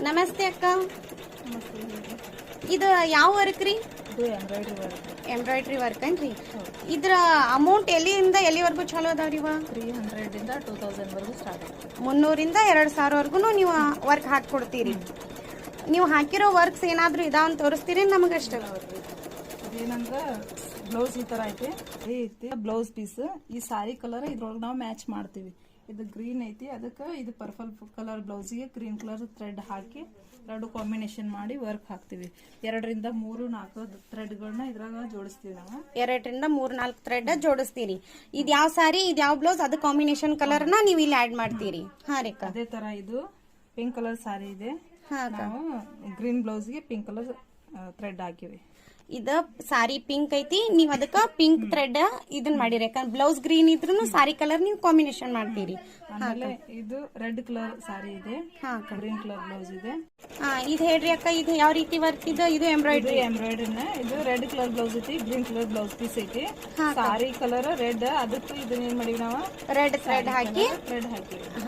ನಮಸ್ತೆ ಅಕ್ಕ. ಇದು ಯಾವ ವರ್ಕ್ ರೀ? ಎಂಬ್ರಾಯ್ಡ್ರಿ ವರ್ಕ್ ಏನ್ರಿ? ಇದ್ರ ಅಮೌಂಟ್ ಎಲ್ಲಿಂದ ಎಲ್ಲಿವರೆಗೂ ಚಲೋ ಅದಾವ್ರಿ? 300 ಇಂದ 2000 ವರೆಗೂ ಸ್ಟಾರ್ಟ್ ಆಗುತ್ತೆ. 300 ಇಂದ 2000 ವರ್ಗು ನೀವು ವರ್ಕ್ ಹಾಕೊಡ್ತೀರಿ. ನೀವು ಹಾಕಿರೋ ವರ್ಕ್ಸ್ ಏನಾದ್ರು ಇದಾವಂತ ತೋರಿಸ್ತೀರಿ ನಮಗಷ್ಟ? ಏನಂದ್ರ ಬ್ಲೌಸ್ ಈ ತರ ಐತಿ, ಬ್ಲೌಸ್ ಪೀಸ್ ಈ ಸಾರಿ ಕಲರ್ ಇದ್ರೊಳಗೆ ನಾವು ಮ್ಯಾಚ್ ಮಾಡ್ತೀವಿ. ಇದು ಗ್ರೀನ್ ಐತಿ, ಅದಕ್ಕೆ ಇದು ಪರ್ಪಲ್ ಕಲರ್ ಬ್ಲೌಸಿಗೆ ಗ್ರೀನ್ ಕಲರ್ ಥ್ರೆಡ್ ಹಾಕಿ ಎರಡು ಕಾಂಬಿನೇಷನ್ ಮಾಡಿ ವರ್ಕ್ ಹಾಕ್ತಿವಿ. 2 ರಿಂದ 3, 4 ಥ್ರೆಡ್ಗಳನ್ನ ಇದ್ರಾಗ ಜೋಡಿಸ್ತೀವಿ ನಾವು. 2 ರಿಂದ 3, 4 ಥ್ರೆಡ್ ಜೋಡಿಸ್ತೀರಿ. ಇದು ಯಾವ ಸಾರಿ, ಇದು ಯಾವ ಬ್ಲೌಸ್, ಅದು ಕಾಂಬಿನೇಷನ್ ಕಲರ್ ನ ನೀವು ಇಲ್ಲಿ ಆಡ್ ಮಾಡ್ತೀರಿ. ಹಾ ರೀ. ಅದೇ ತರ ಇದು ಪಿಂಕ್ ಕಲರ್ ಸಾರಿ ಇದೆ, ನಾವು ಗ್ರೀನ್ ಬ್ಲೌಸ್ಗೆ ಪಿಂಕ್ ಕಲರ್ ಥ್ರೆಡ್ ಹಾಕಿವಿ. ಇದ ಸಾರಿ ಪಿಂಕ್ ಐತಿ, ನೀವ್ ಅದಕ್ಕ ಪಿಂಕ್ ಥ್ರೆಡ್ ಇದನ್ ಮಾಡಿರಿ. ಯಾಕಂದ್ರೆ ಬ್ಲೌಸ್ ಗ್ರೀನ್ ಇದ್ರೂ ಸಾರಿ ಕಲರ್ ನೀವು ಕಾಂಬಿನೇಷನ್ ಮಾಡ್ತೀರಿ. ಆಮೇಲೆ ಇದು ರೆಡ್ ಕಲರ್ ಸಾರಿ ಇದೆ, ಗ್ರೀನ್ ಕಲರ್ ಬ್ಲೌಸ್ ಇದೆ. ಇದು ಹೇಳ್ರಿ ಅಕ್ಕ, ಇದು ಯಾವ ರೀತಿ ವರ್ಕ್ ಇದೆ? ಇದು ಎಂಬ್ರಾಯ್ಡ್ರಿ. ಇದು ರೆಡ್ ಕಲರ್ ಬ್ಲೌಸ್ ಐತಿ, ಗ್ರೀನ್ ಕಲರ್ ಬ್ಲೌಸ್ ಪೀಸ್ ಐತಿ. ಸಾರಿ ಕಲರ್ ರೆಡ್, ಅದಕ್ಕೆ ಇದನ್ನ ಏನ್ ಮಾಡಿವಿ ನಾವು ರೆಡ್ ಥ್ರೆಡ್ ಹಾಕಿ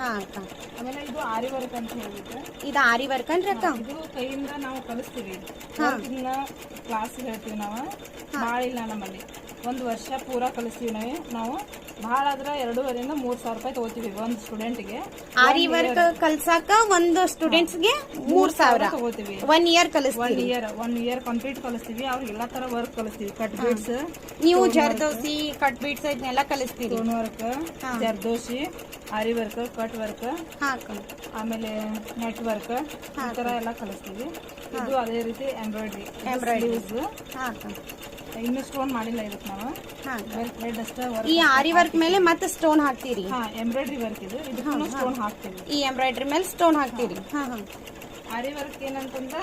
ಹಾ ಅಕ್ಕ. ಆಮೇಲೆ ಇದು ಆರಿ ವರ್ಕ್ ಅಂತ ಹೇಳಿದ್ರೆ, ಇದು ಆರಿ ವರ್ಕ್ ಅನ್ರಿ ಅಕ್ಕ? ಇದು ಕೈಯಿಂದ ನಾವು ಕಲಿಸ್ತೀವಿ. ಕ್ಲಾಸ್ ಹೇಳ್ತೀವಿ ನಾವು. ಭಾಳ ಇಲ್ಲ ನಮ್ಮಲ್ಲಿ, 1 ವರ್ಷ ಪೂರಾ ಕಲಿಸ್ತೀವಿ ನಾವು. ಭಾಳ ಆದ್ರ 2,500 ಇಂದ 3,000 ರೂಪಾಯಿ ತಗೋತೀವಿ ಒಂದು ಸ್ಟೂಡೆಂಟ್ಗೆ. ಆರಿ ವರ್ಕ್ ಕಲ್ಸಾಕ ಒಂದು ಸ್ಟೂಡೆಂಟ್ಸ್ಗೆ 3,000 ತಗೋತೀವಿ. 1 ಇಯರ್ ಕಲಿಸ್ತೀವಿ. 1 ಇಯರ್ ಕಂಪ್ಲೀಟ್ ಕಲಿಸ್ತೀವಿ. ಅವ್ರಿಗೆ ಎಲ್ಲಾ ತರ ವರ್ಕ್ ಕಲಿಸ್ತೀವಿ. ಕಟ್ ಬೀಡ್ಸ್, ನೀವು ಜರ್ದೋಸಿ, ಕಟ್ ಬೀಡ್ಸ್ ಇದನ್ನೆಲ್ಲ ಕಲಿಸ್ತೀವಿ. ಸ್ಟೋನ್ ವರ್ಕ್, ಜರ್ದೋಸಿ, ಆರಿ ವರ್ಕ್, ಕಟ್ ವರ್ಕ್, ಆಮೇಲೆ ನೆಟ್ ವರ್ಕ್, ಈ ತರ ಎಲ್ಲ ಕಲಿಸ್ತೀವಿ. ಇದು ಅದೇ ರೀತಿ ಎಂಬ್ರಾಯ್ಡ್ರಿ. ಇನ್ನು ಸ್ಟೋನ್ ಮಾಡಿಲ್ಲ ಇದಕ್ಕೆ ನಾವು, ರೆಡ್ ಅಷ್ಟೇ. ಈ ಆರಿ ವರ್ಕ್ ಮೇಲೆ ಮತ್ತೆ ಸ್ಟೋನ್ ಹಾಕ್ತೀರಿ? ಎಂಬ್ರಾಯ್ಡ್ರಿ ವರ್ಕ್ ಇದು, ಇದಕ್ಕೂ ಸ್ಟೋನ್ ಹಾಕ್ತೀವಿ. ಈ ಎಂಬ್ರಾಯ್ಡ್ರಿ ಮೇಲೆ ಸ್ಟೋನ್ ಹಾಕ್ತೀರಿ. ಆರಿ ವರ್ಕ್ ಏನಂತಂದ್ರ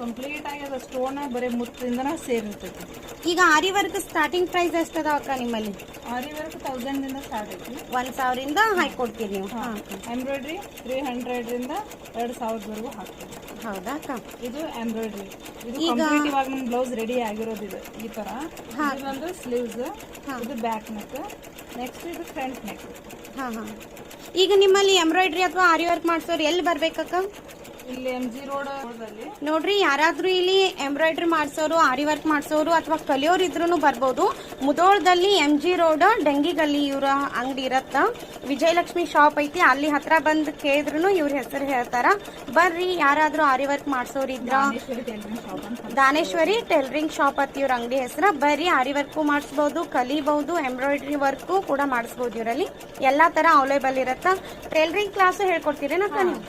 ಕಂಪ್ಲೀಟ್ ಆಗಿ ಅದ ಸ್ಟೋನ್ ಬರೀ ಮುತ್ತಿಂದನ ಸೇರಿರ್ತೈತಿ. ಈಗ ಆರಿ ವರ್ಕ್ ಸ್ಟಾರ್ಟಿಂಗ್ ಪ್ರೈಸ್ ಎಷ್ಟದ ಅಕ್ಕ ನಿಮ್ಮಲ್ಲಿ? ಆರಿ ವರ್ಕ್ 1000 ದಿಂದ ಸ್ಟಾರ್ಟ್ ಐತಿ. 1,000 ಇಂದ ಹಾಕೊಡ್ತೀರಿ ನೀವು. ಎಂಬ್ರಾಯ್ಡ್ರಿ 300 ರಿಂದ 2,000 ವರೆಗೂ ಹಾಕ್ತೀವಿ. ಹೌದಾ ಅಕ್ಕ? ಇದು ಎಂಬ್ರಾಯ್ಡ್ರಿ. ಇದು ಕಂಪ್ಲೀಟ್ ಇವಾಗ ನಮ್ ಬ್ಲೌಸ್ ರೆಡಿ ಆಗಿರೋದು. ಇದು ಈ ತರ ಒಂದು ಸ್ಲೀವ್ಸ್, ಇದು ಬ್ಯಾಕ್ ನೆಕ್, ನೆಕ್ಸ್ಟ್ ಇದು ಫ್ರಂಟ್ ನೆಕ್. ಈಗ ನಿಮ್ಮಲ್ಲಿ ಎಂಬ್ರಾಯ್ಡ್ರಿ ಅಥವಾ ಆರಿ ವರ್ಕ್ ಮಾಡ್ಸೋರು ಎಲ್ಲಿ ಬರ್ಬೇಕಕ್ಕ? ಇಲ್ಲಿ MG ರೋಡ್ ನೋಡ್ರಿ, ಯಾರಾದ್ರೂ ಇಲ್ಲಿ ಎಂಬ್ರಾಯ್ಡ್ರಿ ಮಾಡ್ಸೋರು, ಆರಿ ವರ್ಕ್ ಮಾಡ್ಸೋರು ಅಥವಾ ಕಲಿಯೋರು ಇದ್ರೂ ಬರ್ಬೋದು. ಮುಧೋಳದಲ್ಲಿ MG ರೋಡ್ ಡೆಂಗಿ ಗಲ್ಲಿ ಇವ್ರ ಅಂಗಡಿ ಇರತ್ತ. ವಿಜಯಲಕ್ಷ್ಮಿ ಶಾಪ್ ಐತಿ, ಅಲ್ಲಿ ಹತ್ರ ಬಂದ್ ಕೇಳಿದ್ರು ಇವ್ರ ಹೆಸರು ಹೇಳ್ತಾರ. ಬರ್ರಿ, ಯಾರಾದ್ರೂ ಆರಿ ವರ್ಕ್ ಮಾಡ್ಸೋರು ಇದ್ರ ದಾನೇಶ್ವರಿ ಟೈಲರಿಂಗ್ ಶಾಪ್ ಅತ್ ಇವ್ರ ಅಂಗಡಿ ಹೆಸರ. ಬರ್ರಿ, ಆರಿ ವರ್ಕು ಮಾಡಿಸಬಹುದು, ಕಲಿಬಹುದು, ಎಂಬ್ರಾಯ್ಡ್ರಿ ವರ್ಕು ಕೂಡ ಮಾಡಿಸಬಹುದು. ಇವರಲ್ಲಿ ಎಲ್ಲಾ ತರ ಅವೈಲೇಬಲ್ ಇರತ್ತ. ಟೈಲರಿಂಗ್ ಕ್ಲಾಸ್ ಹೇಳ್ಕೊಡ್ತೀರೇನಕ್ಕ ನೀವು?